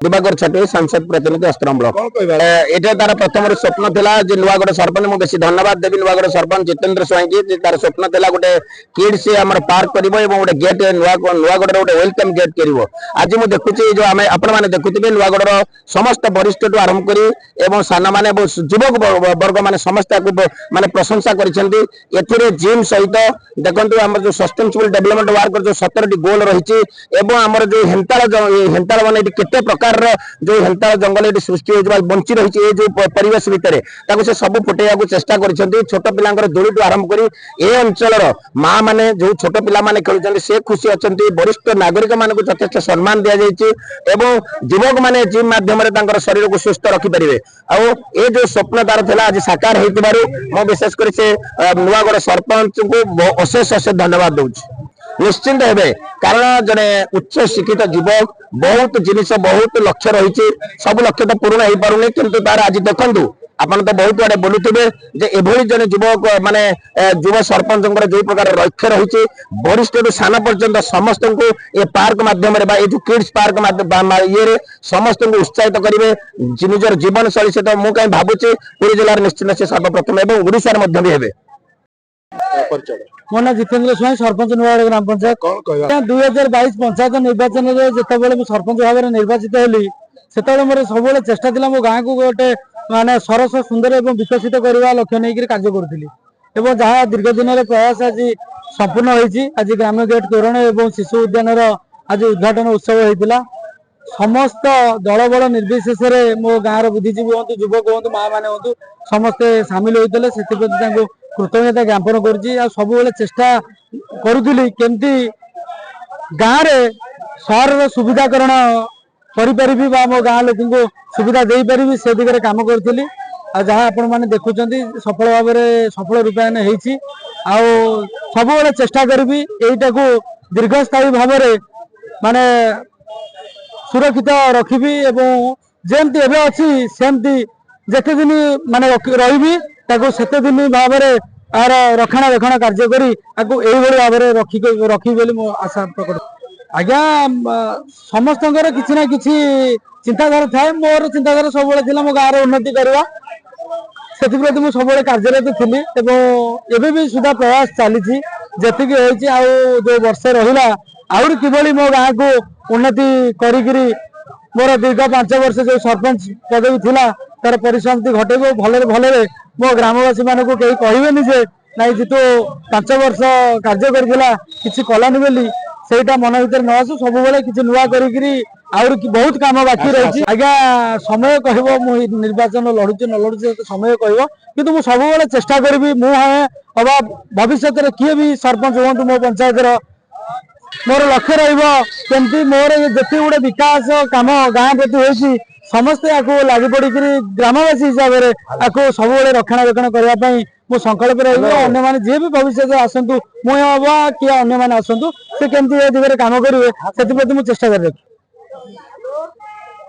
दिवाकर छाटी सांसद प्रतिनिधि अस्त्रम ब्लॉक ये तार प्रथम स्वप्न था नुआगढ़ सरपंच मुझे बेसी धन्यवाद देवी नुआगढ़ सरपंच जितेंद्र स्वाई तार स्वप्न था गोटे किड्स आम पार्क कर गोटे गेट नुआगढ़ गोटे वेलकम गेट कर आज मुझे देखुची जो आम आपण देखुवे नुआगढ़ समस्त वरिष्ठ ठू आरंभ कर सान मैंने युवक वर्ग मैंने समस्त माने प्रशंसा कर जिम सहित देखो आम जो सस्टेनेबल डेवलपमेंट वर्क जो 17टी गोल रही आमर जो हेन्ताल मैंने केते प्रकार जो हेन्ताल जंगल ये सृष्टि बंची रही जो परिवेश भितर से सब फुटेगा चेष्टा कर छोट पिलांकर दूरी आरंभ कर ए अंचल माँ मैंने जो छोट पिला माने खेलुछन्ति से खुशी अच्छा वरिष्ठ नागरिक मान यथेष सम्मान दि जाए युवक मैंने जिम माध्यम शरीर को सुस्थ रखिपारे ए जो स्वप्न तार था आज साकार हो विशेष कर नुआगढ़ सरपंच को अशेष अशेष धन्यवाद दूसरी निश्चिंत हे कारण जने उच्च शिक्षित युवक बहुत जिनिस बहुत लक्ष्य रही सब लक्ष्य तो पूर्ण हो पारे किंतु तार आज देखु आपन तो बहुत आड़े बोलुवे जे एभली जने युवक माने युव सरपंच जो प्रकार लक्ष्य रही वरिष्ठ सान पर्यंत समस्त को ये पार्क माध्यम जो किड्स पार्क ये समस्त को उत्साहित करेंगे निजर जीवन शैली से तो मुझे भावुची पुरी जिलार निश्चित से सर्वप्रथम एवं ओडिशा भी हे मो ना जितेंद्र स्वाई सरपंच नुआगढ़ ग्राम पंचायत 2022 पंचायत निर्वाचन में जिते सरपंच भाव में निर्वाचित हेली से मोर सब चेष्टा था मो गाँव को गोटे माने सरस सुंदर और विकसित करने लक्ष्य नहीं कार्य करुँगी जहाँ दीर्घ दिन प्रयास आज संपूर्ण होती आज ग्राम्य गेट तोरण और शिशु उद्यान आज उद्घाटन उत्सव होता समस्त दल बल निर्विशेष मो गाँव बुद्धिजीवी हूँ युवक हूँ माँ मैंने हूँ समस्ते सामिल होते से कृतज्ञता ज्ञापन कर चेष्टा करुली केमती गाँव में सहर सुविधाकरण करी मो गाँ लोक सुविधा दे पारि से दिगरे काम करी जहाँ आपण मैंने देखुं सफल भाव में सफल रूपायन होती सब चेष्टा करी यहीटा को दीर्घस्थायी भाव में माने सुरक्षित रखी जमती एवं अच्छी सेमती जिते दिन माने रही सेते दिन भाव में यार रक्षणाबेक्षण कार्य करी भाव में रखी मो आशा प्रकट आज्ञा समस्त किसी ना किसी चिंताधारा थाए मोर चिंताधारा सब मो गाँव उन्नति करवा से मुझे सब कार्यरत थी एवं सुधा प्रयास चली जी जो वर्ष रहा आउरी किभली मो गाँ को उन्नति करी मोर दीर्घ 5 वर्ष जो सरपंच पदवी थिला तार परिसमाप्ति घटेबो भले भले मो ग्रामवासी मान को कहीं कहबेनि जे नाई जी तो 5 वर्ष कार्य करथिला किछि कलानि बेली सेटा मन भीतर न आसु सब बेले किछि नुआ करी आउरी बहुत काम बाकी रही आज्ञा समय कहबो मु निर्वाचन लड़ुचे न लड़ुचे समय कहबो किंतु मु सब बेले चेष्टा करबी मु अबा भविष्य में किए भी सरपंच हूँ मो पंचायत मोर लक्ष्य रही मोर जिते गुड़े विकास कम गाँ प्रति होती समस्ते आपको लगी पड़ी ग्रामवासी हिसाब से सब रक्षणाबेक्षण करने मो संकल्प रही जी भी भविष्य आसतु मुझे कि अन्य आसतु से केमती दिगरे काम करेंगे से मुझे चेष्टा कर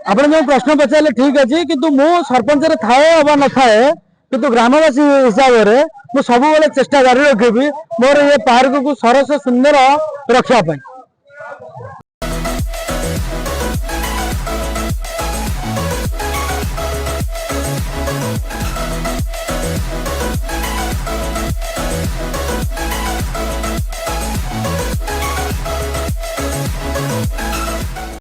आप जो प्रश्न पचारे ठीक अच्छे किंतु मु सरपंच थाए अबा न थाए किंतु ग्रामवासी हिसाब से मुझे सब चेष्टा जारी रखी मोर ये पार्क को सरस सुंदर रखापी।